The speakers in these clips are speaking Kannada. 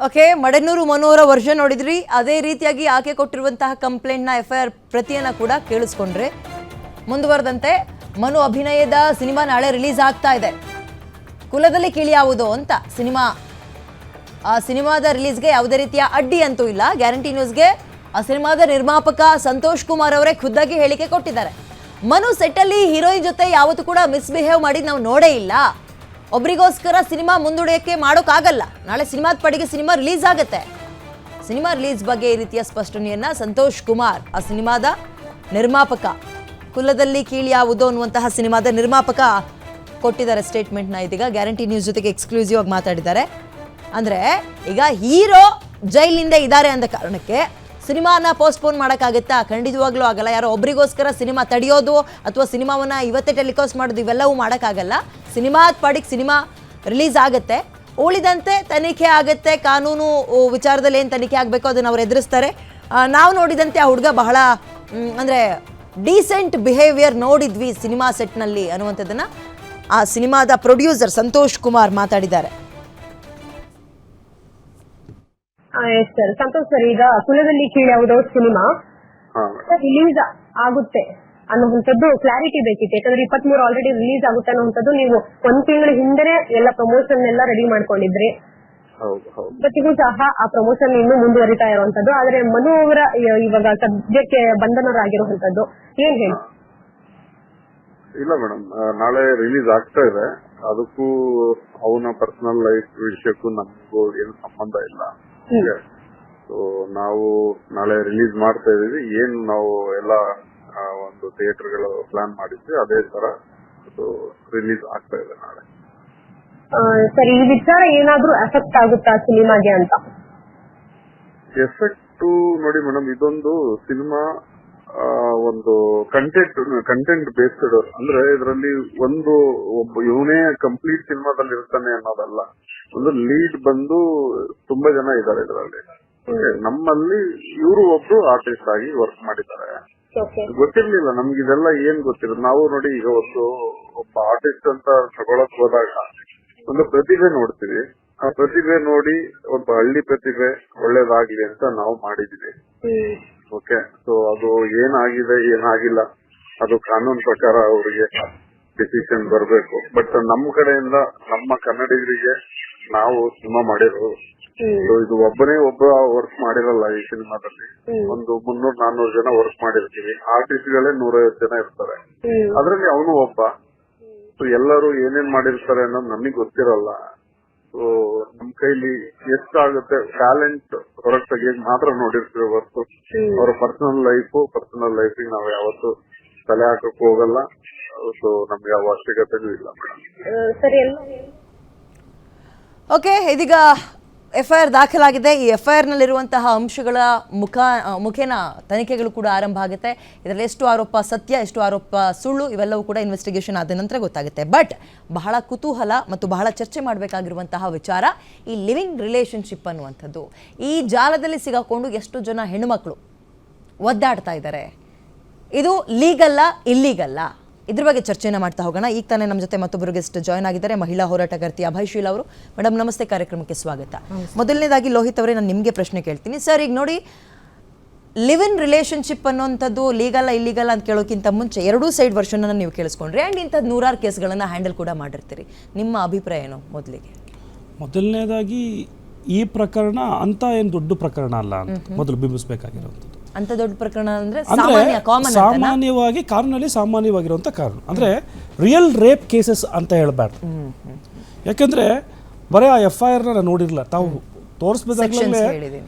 ಓಕೆ, ಮಡನೂರು ಮನೋಹರ ವರ್ಷನ್ ನೋಡಿದ್ರಿ. ಅದೇ ರೀತಿಯಾಗಿ ಆಕೆ ಕೊಟ್ಟಿರುವಂತಹ ಕಂಪ್ಲೇಂಟ್ನ FIR ಪ್ರತಿಯನ್ನ ಕೂಡ ಕೇಳಿಸ್ಕೊಂಡ್ರೆ ಮುಂದುವರೆದಂತೆ ಮನು ಅಭಿನಯದ ಸಿನಿಮಾ ನಾಳೆ ರಿಲೀಸ್ ಆಗ್ತಾ ಇದೆ. ಕುಲದಲ್ಲಿ ಕಿಳಿಯಾವುದು ಅಂತ ಸಿನಿಮಾ. ಆ ಸಿನಿಮಾದ ರಿಲೀಸ್ಗೆ ಯಾವುದೇ ರೀತಿಯ ಅಡ್ಡಿ ಅಂತೂ ಇಲ್ಲ. ಗ್ಯಾರಂಟಿ ನ್ಯೂಸ್ಗೆ ಆ ಸಿನಿಮಾದ ನಿರ್ಮಾಪಕ ಸಂತೋಷ್ ಕುಮಾರ್ ಅವರೇ ಖುದ್ದಾಗಿ ಹೇಳಿಕೆ ಕೊಟ್ಟಿದ್ದಾರೆ. ಮನು ಸೆಟ್ಟಲ್ಲಿ ಹೀರೋಯಿನ್ ಜೊತೆ ಯಾವತ್ತೂ ಕೂಡ ಮಿಸ್ಬಿಹೇವ್ ಮಾಡಿದ್ ನಾವು ನೋಡೇ ಇಲ್ಲ. ಒಬ್ರಿಗೋಸ್ಕರ ಸಿನಿಮಾ ಮುಂದೂಡೋಕ್ಕೆ ಮಾಡೋಕ್ಕಾಗಲ್ಲ. ನಾಳೆ ಸಿನಿಮಾದ ಪಡೆಗೆ ಸಿನಿಮಾ ರಿಲೀಸ್ ಆಗುತ್ತೆ. ಸಿನಿಮಾ ರಿಲೀಸ್ ಬಗ್ಗೆ ಈ ರೀತಿಯ ಸ್ಪಷ್ಟನೆಯನ್ನ ಸಂತೋಷ್ ಕುಮಾರ್, ಆ ಸಿನಿಮಾದ ನಿರ್ಮಾಪಕ, ಕುಲದಲ್ಲಿ ಕೀಳ್ಯಾವುದು ಅನ್ನುವಂತಹ ಸಿನಿಮಾದ ನಿರ್ಮಾಪಕ ಕೊಟ್ಟಿದ್ದಾರೆ ಸ್ಟೇಟ್ಮೆಂಟ್ನ. ಇದೀಗ ಗ್ಯಾರಂಟಿ ನ್ಯೂಸ್ ಜೊತೆಗೆ ಎಕ್ಸ್ಕ್ಲೂಸಿವ್ ಆಗಿ ಮಾತಾಡಿದ್ದಾರೆ. ಅಂದರೆ ಈಗ ಹೀರೋ ಜೈಲಿನಿಂದ ಇದ್ದಾರೆ ಅಂದ ಕಾರಣಕ್ಕೆ ಸಿನಿಮಾನ ಪೋಸ್ಟ್ಪೋನ್ ಮಾಡೋಕ್ಕಾಗುತ್ತಾ? ಖಂಡಿತವಾಗ್ಲೂ ಆಗಲ್ಲ. ಯಾರೋ ಒಬ್ರಿಗೋಸ್ಕರ ಸಿನಿಮಾ ತಡೆಯೋದು ಅಥವಾ ಸಿನಿಮಾವನ್ನು ಇವತ್ತೇ ಟೆಲಿಕಾಸ್ಟ್ ಮಾಡೋದು ಇವೆಲ್ಲವೂ ಮಾಡೋಕ್ಕಾಗಲ್ಲ. ಸಿನಿಮಾದ ಪಾಡಿಗೆ ಸಿನಿಮಾ ರಿಲೀಸ್ ಆಗುತ್ತೆ, ಉಳಿದಂತೆ ತನಿಖೆ ಆಗುತ್ತೆ. ಕಾನೂನು ವಿಚಾರದಲ್ಲಿ ಏನು ತನಿಖೆ ಆಗಬೇಕೋ ಅದನ್ನು ಅವ್ರು ಎದುರಿಸ್ತಾರೆ. ನಾವು ನೋಡಿದಂತೆ ಆ ಹುಡುಗ ಬಹಳ ಅಂದರೆ ಡೀಸೆಂಟ್ ಬಿಹೇವಿಯರ್ ನೋಡಿದ್ವಿ ಸಿನಿಮಾ ಸೆಟ್ನಲ್ಲಿ ಅನ್ನುವಂಥದ್ದನ್ನು ಆ ಸಿನಿಮಾದ ಪ್ರೊಡ್ಯೂಸರ್ ಸಂತೋಷ್ ಕುಮಾರ್ ಮಾತಾಡಿದ್ದಾರೆ. ಸರ್, ಸಂತೋಷ್ ಸರ್, ಈಗ ಕುಲದಲ್ಲಿ ಕೀಳ್ಯಾವುದೋ ಸಿನಿಮಾ ರಿಲೀಸ್ ಆಗುತ್ತೆ ಅನ್ನುವಂಥದ್ದು ಕ್ಲಾರಿಟಿ ಬೇಕಿತ್ತು. ಯಾಕಂದ್ರೆ 23 ಆಲ್ರೆಡಿ ರಿಲೀಸ್ ಆಗುತ್ತೆ ಅನ್ನುವಂಥದ್ದು ನೀವು ಒಂದ್ ತಿಂಗಳ ಹಿಂದೆನೆ ಎಲ್ಲ ಪ್ರಮೋಷನ್ ಎಲ್ಲ ರೆಡಿ ಮಾಡ್ಕೊಂಡಿದ್ರಿ. ಇವತ್ತಿಗೂ ಸಹ ಆ ಪ್ರಮೋಷನ್ ಇನ್ನೂ ಮುಂದುವರಿತಾ ಇರುವಂತದ್ದು. ಆದ್ರೆ ಮನು ಅವರ ಇವಾಗ ಸದ್ಯಕ್ಕೆ ಬಂಧನರಾಗಿರುವಂತದ್ದು ಏನ್ ಹೇಳಿ? ಇಲ್ಲ ಮೇಡಮ್, ನಾಳೆ ರಿಲೀಸ್ ಆಗ್ತಾ ಇದೆ. ಅದಕ್ಕೂ ಅವನ ಪರ್ಸನಲ್ ಲೈಫ್ ವಿಷಯಕ್ಕೂ ನಮಗೂ ಏನು ಸಂಬಂಧ ಇಲ್ಲ. ಸೊ ನಾವು ನಾಳೆ ರಿಲೀಸ್ ಮಾಡ್ತಾ ಇದೀವಿ. ಏನು ನಾವು ಎಲ್ಲ ಒಂದು ಥಿಯೇಟರ್ಗಳು ಪ್ಲಾನ್ ಮಾಡಿದ್ವಿ, ಅದೇ ತರ ರಿಲೀಸ್ ಆಗ್ತಾ ಇದೆ ನಾಳೆ. ಸರಿ, ಈ ವಿಚಾರ ಏನಾದ್ರೂ ಎಫೆಕ್ಟ್ ಆಗುತ್ತಾ ಸಿನಿಮಾಗೆ ಅಂತ? ಎಫೆಕ್ಟ್ ನೋಡಿ ಮೇಡಮ್, ಇದೊಂದು ಸಿನಿಮಾ ಒಂದು ಕಂಟೆಂಟ್ ಬೇಸ್ಡ್, ಅಂದ್ರೆ ಇದರಲ್ಲಿ ಒಬ್ಬ ಇವನೇ ಕಂಪ್ಲೀಟ್ ಸಿನಿಮಾದಲ್ಲಿ ಇರ್ತಾನೆ ಅನ್ನೋದಲ್ಲ. ಒಂದು ಲೀಡ್ ಬಂದು ತುಂಬಾ ಜನ ಇದ್ದಾರೆ ಇದರಲ್ಲಿ. ನಮ್ಮಲ್ಲಿ ಇವರು ಒಬ್ರು ಆರ್ಟಿಸ್ಟ್ ಆಗಿ ವರ್ಕ್ ಮಾಡಿದ್ದಾರೆ. ಗೊತ್ತಿರ್ಲಿಲ್ಲ ನಮ್ಗೆ ಇದೆಲ್ಲ ಏನ್ ಗೊತ್ತಿರೋದು. ನಾವು ನೋಡಿ ಈಗ ಒಬ್ಬ ಆರ್ಟಿಸ್ಟ್ ಅಂತ ತಗೊಳಕ್ ಹೋದಾಗ ಒಂದು ಪ್ರತಿಭೆ ನೋಡ್ತೀವಿ. ಆ ಪ್ರತಿಭೆ ನೋಡಿ ಒಬ್ಬ ಹಳ್ಳಿ ಪ್ರತಿಭೆ ಒಳ್ಳೇದಾಗ್ಲಿ ಅಂತ ನಾವು ಮಾಡಿದೀವಿ. ಓಕೆ, ಸೊ ಅದು ಏನಾಗಿದೆ ಏನಾಗಿಲ್ಲ ಅದು ಕಾನೂನು ಪ್ರಕಾರ ಅವರಿಗೆ ಡಿಸಿಷನ್ ಬರಬೇಕು. ಬಟ್ ನಮ್ಮ ಕಡೆಯಿಂದ ನಮ್ಮ ಕನ್ನಡಿಗರಿಗೆ ನಾವು ಸಿನಿಮಾ ಮಾಡಿರೋದು. ಇದು ಒಬ್ಬ ವರ್ಕ್ ಮಾಡಿರಲ್ಲ ಈ ಸಿನಿಮಾದಲ್ಲಿ. ಒಂದು 300-400 ಜನ ವರ್ಕ್ ಮಾಡಿರ್ತೀವಿ. ಆರ್ಟಿಸ್ಟ್ಗಳೇ 150 ಜನ ಇರ್ತಾರೆ. ಅದ್ರಲ್ಲಿ ಅವನು ಒಬ್ಬ. ಸೊ ಎಲ್ಲರೂ ಏನೇನ್ ಮಾಡಿರ್ತಾರೆ ಅನ್ನೋದು ನಮಗ್ ಗೊತ್ತಿರಲ್ಲ. ಸೊ ನಮ್ ಕೈಲಿ ಎಷ್ಟಾಗುತ್ತೆ ಟ್ಯಾಲೆಂಟ್ ಹೊರಗೆ ತೆಗಿಯಕ್ ಮಾತ್ರ ನೋಡಿರ್ತೀವಿ ಹೊರತು ಅವ್ರ ಪರ್ಸನಲ್ ಲೈಫಿಗೆ ನಾವು ಯಾವತ್ತು ತಲೆ ಹಾಕಕ್ ಹೋಗಲ್ಲ. ಸೊ ನಮ್ಗೆ ಯಾವ ಅವಶ್ಯಕತೆನೂ ಇಲ್ಲ ಮೇಡಮ್. ಓಕೆ, ಇದೀಗ FIR ದಾಖಲಾಗಿದೆ. ಈ FIR ನಲ್ಲಿರುವಂತಹ ಅಂಶಗಳ ಮುಖೇನ ತನಿಖೆಗಳು ಕೂಡ ಆರಂಭ ಆಗುತ್ತೆ. ಇದರಲ್ಲಿ ಎಷ್ಟು ಆರೋಪ ಸತ್ಯ, ಎಷ್ಟು ಆರೋಪ ಸುಳ್ಳು, ಇವೆಲ್ಲವೂ ಕೂಡ ಇನ್ವೆಸ್ಟಿಗೇಷನ್ ಆದ ನಂತರ ಗೊತ್ತಾಗುತ್ತೆ. ಬಟ್ ಬಹಳ ಕುತೂಹಲ ಮತ್ತು ಬಹಳ ಚರ್ಚೆ ಮಾಡಬೇಕಾಗಿರುವಂತಹ ವಿಚಾರ ಈ ಲಿವಿಂಗ್ ರಿಲೇಷನ್ಶಿಪ್ ಅನ್ನುವಂಥದ್ದು. ಈ ಜಾಲದಲ್ಲಿ ಸಿಗಾಕೊಂಡು ಎಷ್ಟು ಜನ ಹೆಣ್ಣುಮಕ್ಕಳು ಒದ್ದಾಡ್ತಾ ಇದ್ದಾರೆ. ಇದು ಲೀಗಲ್ಲ, ಇಲ್ಲೀಗಲ್ಲ, ಇದ್ರ ಬಗ್ಗೆ ಚರ್ಚೆನ ಮಾಡ್ತಾ ಹೋಗೋಣ. ಈಗ ತಾನೇ ನಮ್ಮ ಜೊತೆ ಮತ್ತೊಬ್ಬರು ಗೆಸ್ಟ್ ಜಾಯ್ನ್ ಆಗಿದ್ದಾರೆ, ಮಹಿಳಾ ಹೋರಾಟಗಾರ್ತಿ ಅಭಯಶೀಲ ಅವರು. ಮೇಡಮ್ ನಮಸ್ತೆ, ಕಾರ್ಯಕ್ರಮಕ್ಕೆ ಸ್ವಾಗತ. ಮೊದಲನೇದಾಗಿ ಲೋಹಿತ್ ಅವರೇ, ನಾನು ನಿಮಗೆ ಪ್ರಶ್ನೆ ಕೇಳ್ತೀನಿ. ಸರ್, ಈಗ ನೋಡಿ, ಲಿವ್ ಇನ್ ರಿಲೇಷನ್ಶಿಪ್ ಅನ್ನೋಂಥದ್ದು ಲೀಗಲ್ಲ ಇಲ್ಲೀಗಲ್ಲ ಅಂತ ಕೇಳೋಕ್ಕಿಂತ ಮುಂಚೆ ಎರಡೂ ಸೈಡ್ ವರ್ಷನ್ ನೀವು ಕೇಳಿಸ್ಕೊಂಡ್ರಿ ಆ್ಯಂಡ್ ಇಂಥದ್ದು 100 ಕೇಸ್ಗಳನ್ನು ಹ್ಯಾಂಡಲ್ ಕೂಡ ಮಾಡಿರ್ತೀರಿ. ನಿಮ್ಮ ಅಭಿಪ್ರಾಯ ಏನು? ಮೊದಲನೇದಾಗಿ ಈ ಪ್ರಕರಣ ಅಂತ ಏನು ದೊಡ್ಡ ಪ್ರಕರಣ ಅಲ್ಲ ಅಂತ ಮೊದಲು ಬಿಂಬಿಸಬೇಕಾಗಿರೋದು. ಅಂತ ದೊಡ್ಡ ಪ್ರಕರಣ ಅಂದ್ರೆ ಸಾಮಾನ್ಯವಾಗಿ ಕಾನೂನಲ್ಲಿ ಸಾಮಾನ್ಯವಾಗಿರುವಂತ ಕಾರಣ ಅಂದ್ರೆ ರಿಯಲ್ ರೇಪ್ ಕೇಸಸ್ ಅಂತ ಹೇಳಬಾರ್ದು. ಯಾಕಂದ್ರೆ ಬರೀ ಆ FIR ನಾನು ನೋಡಿರಲಿಲ್ಲ. ತಾವು ತೋರಿಸ್ಬೇಕಾಗಲೇ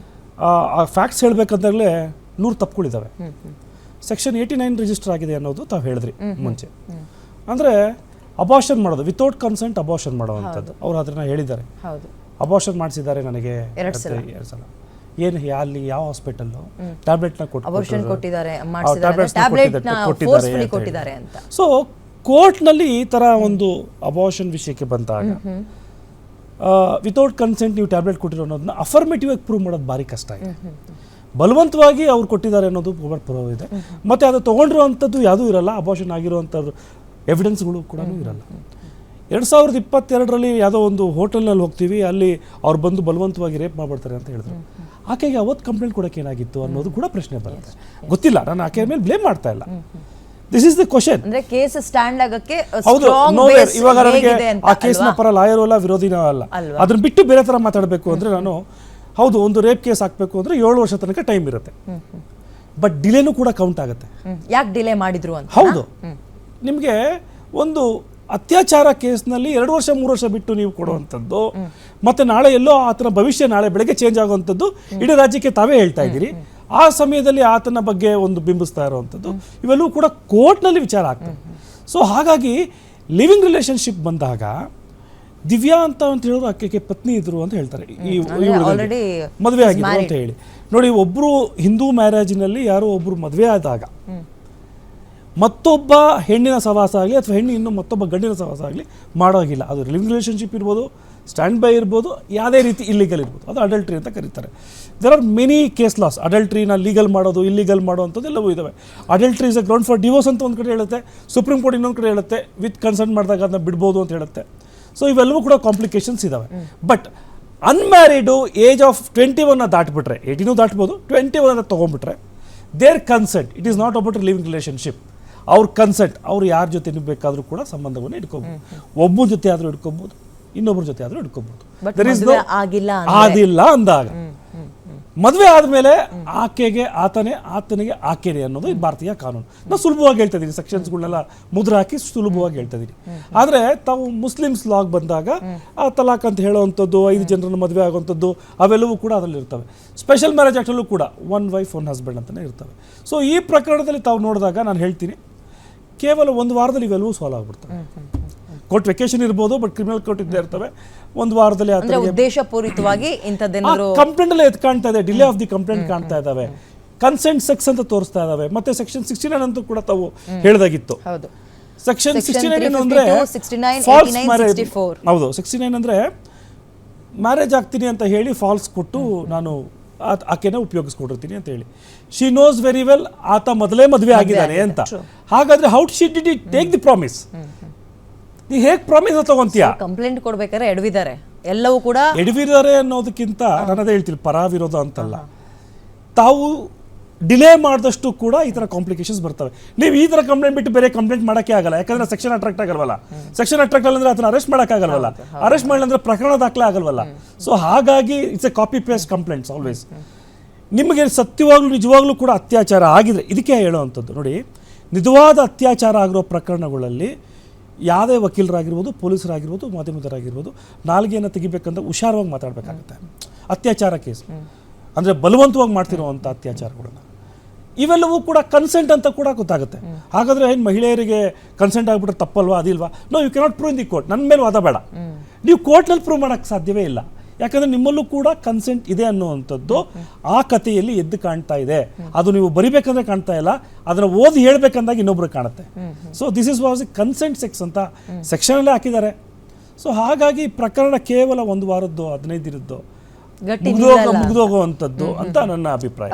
ಆ ಫ್ಯಾಕ್ಟ್ಸ್ ಹೇಳ್ಬೇಕಂದಾಗಲೇ 100 ತಪ್ಪುಗಳಿದ್ದಾವೆ. ಸೆಕ್ಷನ್ 89 ರಿಜಿಸ್ಟರ್ ಆಗಿದೆ ಅನ್ನೋದು ತಾವು ಹೇಳಿದ್ರಿ ಮುಂಚೆ. ಅಂದ್ರೆ ಅಬಾರ್ಷನ್ ಮಾಡೋದು ವಿತೌಟ್ ಕನ್ಸೆಂಟ್ ಅಬಾರ್ಷನ್ ಮಾಡುವಂಥದ್ದು ಅವ್ರು ಅದನ್ನ ಹೇಳಿದ್ದಾರೆ. ಅಬಾರ್ಷನ್ ಮಾಡಿಸಿದ್ದಾರೆ ನನಗೆ 2 ಸಲ. ಏನು ಅಲ್ಲಿ ಯಾವ ಹಾಸ್ಪಿಟಲ್ ಟ್ಯಾಬ್ಲೆಟ್ನ ಕೊಟ್ಟಿದ್ದಾರೆ. ಸೊ ಕೋರ್ಟ್ನಲ್ಲಿ ಈ ತರ ಒಂದು ಅಬಾರ್ಷನ್ ವಿಷಯಕ್ಕೆ ಬಂದಾಗ ವಿತೌಟ್ ಕನ್ಸೆಂಟ್ ನೀವು ಟ್ಯಾಬ್ಲೆಟ್ ಕೊಟ್ಟಿರೋ ಅನ್ನೋದನ್ನ ಅಫರ್ಮೇಟಿವ್ ಆಗಿ ಪ್ರೂವ್ ಮಾಡೋದು ಭಾರಿ ಕಷ್ಟ ಇದೆ. ಬಲವಂತವಾಗಿ ಅವ್ರು ಕೊಟ್ಟಿದ್ದಾರೆ ಅನ್ನೋದು ಪ್ರೂವ್ ಇದೆ. ಮತ್ತೆ ಅದು ತಗೊಂಡಿರುವಂಥದ್ದು ಯಾವುದೂ ಇರಲ್ಲ. ಅಬಾರ್ಷನ್ ಆಗಿರುವಂಥದ್ದು ಎವಿಡೆನ್ಸ್ಗಳು ಕೂಡ ಇರಲ್ಲ. 2022ರಲ್ಲಿ ಯಾವುದೋ ಒಂದು ಹೋಟೆಲ್ನಲ್ಲಿ ಹೋಗ್ತೀವಿ, ಅಲ್ಲಿ ಅವ್ರು ಬಂದು ಬಲವಂತವಾಗಿ ರೇಪ್ ಮಾಡ್ಬಿಡ್ತಾರೆ ಅಂತ ಹೇಳಿದ್ರು. ಆಕೆಗೆ ಅವತ್ತು ಕಂಪ್ಲೇಂಟ್ ಕೊಡೋಕೆ ಏನಾಗಿತ್ತು ಅನ್ನೋದು ಕೂಡ ಪ್ರಶ್ನೆ ಬರುತ್ತೆ. ಗೊತ್ತಿಲ್ಲ, ನಾನು ಆಕೆ ಮೇಲೆ ಬ್ಲೇಮ್ ಮಾಡ್ತಾ ಇಲ್ಲ. This is the question. ಅಂದ್ರೆ ಕೇಸ್ ಸ್ಟ್ಯಾಂಡ್ ಆಗಕ್ಕೆ ಹೌದು, ಇವಾಗ ನನಗೆ ಆ ಕೇಸ್ನ ಪರ ಲಾಯರ್ ಅಲ್ಲ, ವಿರೋಧಿನೂ ಅಲ್ಲ. ಅದನ್ನ ಬಿಟ್ಟು ಬೇರೆ ತರ ಮಾತಾಡಬೇಕು ಅಂದ್ರೆ ನಾನು ಹೌದು, ಒಂದು ರೇಪ್ ಕೇಸ್ ಹಾಕಬೇಕು ಅಂದ್ರೆ 7 ವರ್ಷ ತನಕ ಟೈಮ್ ಇರುತ್ತೆ. ಬಟ್ ಡಿಲೇನೂ ಕೂಡ ಕೌಂಟ್ ಆಗುತ್ತೆ. ಯಾಕೆ ಡಿಲೇ ಮಾಡಿದ್ರು ಅಂತ. ಹೌದು, ನಿಮಗೆ ಒಂದು ಅತ್ಯಾಚಾರ ಕೇಸ್ನಲ್ಲಿ 2 ವರ್ಷ 3 ವರ್ಷ ಬಿಟ್ಟು ನೀವು ಕೊಡುವಂಥದ್ದು, ಮತ್ತೆ ನಾಳೆ ಎಲ್ಲೋ ಆತನ ಭವಿಷ್ಯ ನಾಳೆ ಬೆಳಗ್ಗೆ ಚೇಂಜ್ ಆಗುವಂಥದ್ದು ಇಡೀ ರಾಜ್ಯಕ್ಕೆ ತಾವೇ ಹೇಳ್ತಾ ಇದ್ದೀರಿ. ಆ ಸಮಯದಲ್ಲಿ ಆತನ ಬಗ್ಗೆ ಒಂದು ಬಿಂಬಿಸ್ತಾ ಇರುವಂಥದ್ದು ಇವೆಲ್ಲವೂ ಕೂಡ ಕೋರ್ಟ್ನಲ್ಲಿ ವಿಚಾರ ಆಗ್ತದೆ. ಸೊ ಹಾಗಾಗಿ ಲಿವಿಂಗ್ ರಿಲೇಶನ್ಶಿಪ್ ಬಂದಾಗ ದಿವ್ಯಾ ಅಂತ ಹೇಳಿದ್ರು ಆಕೆಗೆ ಪತ್ನಿ ಇದ್ರು ಅಂತ ಹೇಳ್ತಾರೆ, ಈ ಮದುವೆ ಆಗಿದ್ರು ಅಂತ ಹೇಳಿ. ನೋಡಿ, ಒಬ್ರು ಹಿಂದೂ ಮ್ಯಾರೇಜಿನಲ್ಲಿ ಯಾರೋ ಒಬ್ರು ಮದುವೆ ಆದಾಗ ಮತ್ತೊಬ್ಬ ಹೆಣ್ಣಿನ ಸಹವಾಸ ಆಗಲಿ ಅಥವಾ ಹೆಣ್ಣು ಇನ್ನು ಮತ್ತೊಬ್ಬ ಗಂಡಿನ ಸಹವಾಸ ಆಗಲಿ ಮಾಡೋಗಿಲ್ಲ. ಅದು ಲಿವಿಂಗ್ ರಿಲೇಶನ್ಶಿಪ್ ಇರ್ಬೋದು, ಸ್ಟ್ಯಾಂಡ್ ಬೈ ಇರ್ಬೋದು, ಯಾವುದೇ ರೀತಿ ಇಲ್ಲಿಗಲ್ ಇರ್ಬೋದು, ಅದು ಅಡಲ್ಟ್ರಿ ಅಂತ ಕರೀತಾರೆ. There are many case laws. ಅಡಲ್ಟ್ರಿನ ಲೀಗಲ್ ಮಾಡೋದು, ಇಲ್ಲಿಗಲ್ ಮಾಡೋವಂಥದ್ದು ಎಲ್ಲವೂ ಇದ್ದಾವೆ. Adultery is a ground for divorce ಅಂತ ಒಂದು ಕಡೆ ಹೇಳುತ್ತೆ, ಸುಪ್ರೀಂ ಕೋರ್ಟ್ ಇನ್ನೊಂದು ಕಡೆ ಹೇಳುತ್ತೆ ವಿತ್ ಕನ್ಸರ್ನ್ ಮಾಡಿದಾಗ ಅದನ್ನ ಬಿಡ್ಬೋದು ಅಂತ ಹೇಳುತ್ತೆ. ಸೊ ಇವೆಲ್ಲವೂ ಕೂಡ ಕಾಂಪ್ಲಿಕೇಶನ್ಸ್ ಇದ್ದಾವೆ. ಬಟ್ ಅನ್ಮ್ಯಾರಿಡು ಏಜ್ ಆಫ್ 21 ದಾಟ್ಬಿಟ್ರೆ, 18 ದಾಟ್ಬೋದು, 21 ತೊಗೊಂಡ್ಬಿಟ್ರೆ there consent, it is not about living relationship. ಅವ್ರ ಕನ್ಸೆಂಟ್, ಅವ್ರು ಯಾರ ಜೊತೆ ಬೇಕಾದರೂ ಕೂಡ ಸಂಬಂಧವನ್ನು ಇಟ್ಕೋಬಹುದು. ಒಬ್ಬನ ಜೊತೆ ಆದರೂ ಇಟ್ಕೋಬಹುದು, ಇನ್ನೊಬ್ಬರ ಜೊತೆ ಆದರೂ ಇಟ್ಕೋಬಹುದು. ಆಗಿಲ್ಲ ಅಂದಾಗ ಮದುವೆ ಆದ್ಮೇಲೆ ಆಕೆಗೆ ಆತನೇ, ಆತನಿಗೆ ಆಕೆನೆ ಅನ್ನೋದು ಈ ಭಾರತೀಯ ಕಾನೂನು. ನಾವು ಸುಲಭವಾಗಿ ಹೇಳ್ತಾ ಇದೀನಿ, ಸೆಕ್ಷನ್ಸ್ಗಳನ್ನೆಲ್ಲ ಮುದ್ರೆ ಹಾಕಿ ಸುಲಭವಾಗಿ ಹೇಳ್ತಾ ಇದೀನಿ. ಆದರೆ ತಾವು ಮುಸ್ಲಿಮ್ಸ್ ಲಾಗ್ ಬಂದಾಗ ಆ ತಲಾಕ್ ಅಂತ ಹೇಳುವಂಥದ್ದು, 5 ಜನರನ್ನು ಮದುವೆ ಆಗುವಂಥದ್ದು ಅವೆಲ್ಲವೂ ಕೂಡ ಅದರಲ್ಲಿ ಇರ್ತವೆ. ಸ್ಪೆಷಲ್ ಮ್ಯಾರೇಜ್ ಆಕ್ಟಲ್ಲೂ ಕೂಡ 1 ವೈಫ್ 1 ಹಸ್ಬೆಂಡ್ ಅಂತಲೇ ಇರ್ತವೆ. ಸೊ ಈ ಪ್ರಕರಣದಲ್ಲಿ ತಾವು ನೋಡಿದಾಗ ನಾನು ಹೇಳ್ತೀನಿ, ಕೇವಲ 1 ವಾರದಲ್ಲಿ ಇವೆಲ್ಲವೂ ಸಾಲ್ವ್ ಆಗ್ಬಿಡ್ತವೆ. ಕೋರ್ಟ್ ವೆಕೇಶನ್ ಇರ್ಬೋದು, ಬಟ್ ಕ್ರಿಮಿನಲ್ ಕೋರ್ಟ್ ಇದ್ದೇ ಇರ್ತವೆ. 1 ವಾರದಲ್ಲಿ ಉದ್ದೇಶಪೂರಿತವಾಗಿ ಕಂಪ್ಲೇಂಟ್ ಎಲ್ಲ ಎತ್ ಕಾಣ್ತಾ ಇದೆ, ಡಿಲೇ ಆಫ್ ದಿ ಕಂಪ್ಲೇಂಟ್ ಕಾಣ್ತಾ ಇದಾವೆ, ಕನ್ಸೆಂಟ್ ಸೆಕ್ಸ್ ಅಂತ ತೋರಿಸ್ತಾ ಇದಾವೆ. ಮತ್ತೆ ಸೆಕ್ಷನ್ 69 ಅಂತೂ ಕೂಡ ತಾವು ಹೇಳಿದಾಗಿತ್ತು. ಸೆಕ್ಷನ್ 69 ಅಂದ್ರೆ ಫಾಲ್ಸ್ ಮ್ಯಾರೇಜ್. ಹೌದು, 69 ಅಂದ್ರೆ ಮ್ಯಾರೇಜ್ ಆಗ್ತೀನಿ ಅಂತ ಹೇಳಿ ಫಾಲ್ಸ್ ಕೊಟ್ಟು ನಾನು ಆಕೆನ ಉಪಯೋಗಿಸ್ಕೊಂಡಿರ್ತೀನಿ ಅಂತ ಹೇಳಿ. ಶಿ ನೋಸ್ ವೆರಿ ವೆಲ್ ಆತ ಮೊದಲೇ ಮದುವೆ ಆಗಿದ್ದಾನೆ ಅಂತ. ಹಾಗಾದ್ರೆ how she did it take the promise? ನೀ ಹೇಗೆ ಪ್ರಾಮಿಸ್ ತಗೊಂತೀಯ? ಕಂಪ್ಲೇಂಟ್ ಕೊಡ್ಬೇಕಾದ್ರೆ ಎಡವಿದ್ದಾರೆ, ಎಲ್ಲವೂ ಕೂಡ ಎಡವಿದ್ದಾರೆ ಅನ್ನೋದಕ್ಕಿಂತ ನಾನು ಅದೇ ಹೇಳ್ತೀನಿ, ಪರ ವಿರೋಧ ಅಂತಲ್ಲ. ತಾವು ಡಿಲೇ ಮಾಡಿದಷ್ಟು ಕೂಡ ಈ ಥರ ಕಾಂಪ್ಲಿಕೇಶನ್ಸ್ ಬರ್ತವೆ. ನೀವು ಈ ಥರ ಕಂಪ್ಲೇಂಟ್ ಬಿಟ್ಟು ಬೇರೆ ಕಂಪ್ಲೇಂಟ್ ಮಾಡೋಕ್ಕೆ ಆಗಲ್ಲ, ಯಾಕಂದ್ರೆ ಸೆಕ್ಷನ್ ಅಟ್ರಾಕ್ಟ್ ಆಗಲ್ವಲ್ಲ. ಸೆಕ್ಷನ್ ಅಟ್ರಾಕ್ಟ್ ಅಂದ್ರೆ ಅದನ್ನ ಅರೆಸ್ಟ್ ಮಾಡೋಕ್ಕಾಗಲ್ವಲ್ಲ, ಅರೆಸ್ಟ್ ಮಾಡಿದ್ರೆ ಪ್ರಕರಣ ದಾಖಲೆ ಆಗಲ್ವಲ್ಲ. ಸೊ ಹಾಗಾಗಿ it's a copy paste complaints always. ನಿಮಗೆ ಸತ್ಯವಾಗ್ಲೂ ನಿಜವಾಗ್ಲೂ ಕೂಡ ಅತ್ಯಾಚಾರ ಆಗಿದ್ರೆ, ಇದಕ್ಕೆ ಹೇಳುವಂಥದ್ದು ನೋಡಿ, ನಿಜವಾದ ಅತ್ಯಾಚಾರ ಆಗಿರೋ ಪ್ರಕರಣಗಳಲ್ಲಿ ಯಾವುದೇ ವಕೀಲರಾಗಿರ್ಬೋದು, ಪೊಲೀಸರಾಗಿರ್ಬೋದು, ಮಾಧ್ಯಮದವರಾಗಿರ್ಬೋದು, ನಾಲ್ಗೆಯನ್ನು ತೆಗಿಬೇಕಂತ ಹುಷಾರವಾಗಿ ಮಾತಾಡಬೇಕಾಗುತ್ತೆ. ಅತ್ಯಾಚಾರ ಕೇಸ್ ಅಂದರೆ ಬಲವಂತವಾಗಿ ಮಾಡ್ತಿರುವಂಥ ಅತ್ಯಾಚಾರಗಳನ್ನ ಇವೆಲ್ಲವೂ ಕೂಡ ಕನ್ಸೆಂಟ್ ಅಂತ ಕೂಡ ಗೊತ್ತಾಗುತ್ತೆ. ಹಾಗಾದರೆ ಏನು ಮಹಿಳೆಯರಿಗೆ ಕನ್ಸೆಂಟ್ ಆಗಿಬಿಟ್ರೆ ತಪ್ಪಲ್ವಾ, ಅದಿಲ್ವಾ? No, you cannot prove in the court. ನನ್ನ ಮೇಲೆ ವಾದ ಬೇಡ, ನೀವು ಕೋರ್ಟ್ನಲ್ಲಿ ಪ್ರೂವ್ ಮಾಡೋಕ್ಕೆ ಸಾಧ್ಯವೇ ಇಲ್ಲ. ಯಾಕಂದರೆ ನಿಮ್ಮಲ್ಲೂ ಕೂಡ ಕನ್ಸೆಂಟ್ ಇದೆ ಅನ್ನುವಂಥದ್ದು ಆ ಕಥೆಯಲ್ಲಿ ಎದ್ದು ಕಾಣ್ತಾ ಇದೆ. ಅದು ನೀವು ಬರಿಬೇಕಂದ್ರೆ ಕಾಣ್ತಾ ಇಲ್ಲ, ಅದನ್ನು ಓದಿ ಹೇಳ್ಬೇಕಂದಾಗ ಇನ್ನೊಬ್ರು ಕಾಣುತ್ತೆ. So this is was A consent sex ಅಂತ ಸೆಕ್ಷನಲ್ಲೇ ಹಾಕಿದ್ದಾರೆ. ಸೊ ಹಾಗಾಗಿ ಪ್ರಕರಣ ಕೇವಲ 1 ವಾರದ್ದು 15 ದಿನದ್ದು ಮುಗಿದೋಗುವಂಥದ್ದು ಅಂತ ನನ್ನ ಅಭಿಪ್ರಾಯ.